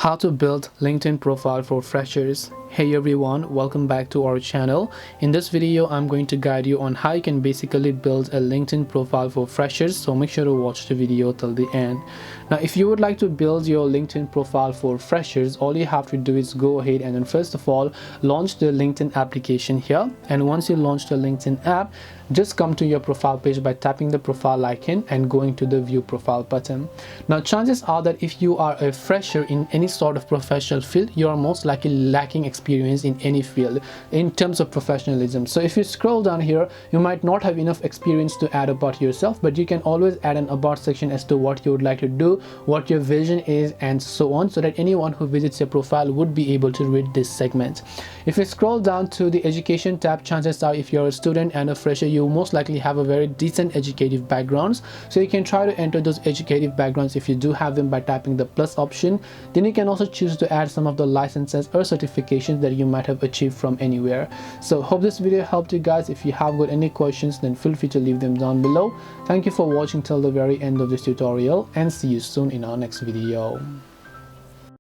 How to build LinkedIn profile for freshers. Hey everyone, welcome back to our channel. In this video I'm going to guide you on how you can basically build a LinkedIn profile for freshers, so make sure to watch the video till the end. Now if you would like to build your LinkedIn profile for freshers, all you have to do is go ahead and then first of all launch the LinkedIn application here, and once you launch the LinkedIn app, just come to your profile page by tapping the profile icon and going to the view profile button. Now chances are that if you are a fresher in any sort of professional field, you are most likely lacking experience in any field in terms of professionalism. So if you scroll down here, you might not have enough experience to add about yourself, but you can always add an about section as to what you would like to do, what your vision is, and so on, so that anyone who visits your profile would be able to read this segment. If you scroll down to the education tab, chances are if you're a student and a fresher, you most likely have a very decent educative backgrounds, so you can try to enter those educative backgrounds if you do have them by tapping the plus option. Then you can also choose to add some of the licenses or certifications that you might have achieved from anywhere. So hope this video helped you guys. If you have got any questions, then feel free to leave them down below. Thank you for watching till the very end of this tutorial, and see you soon in our next video.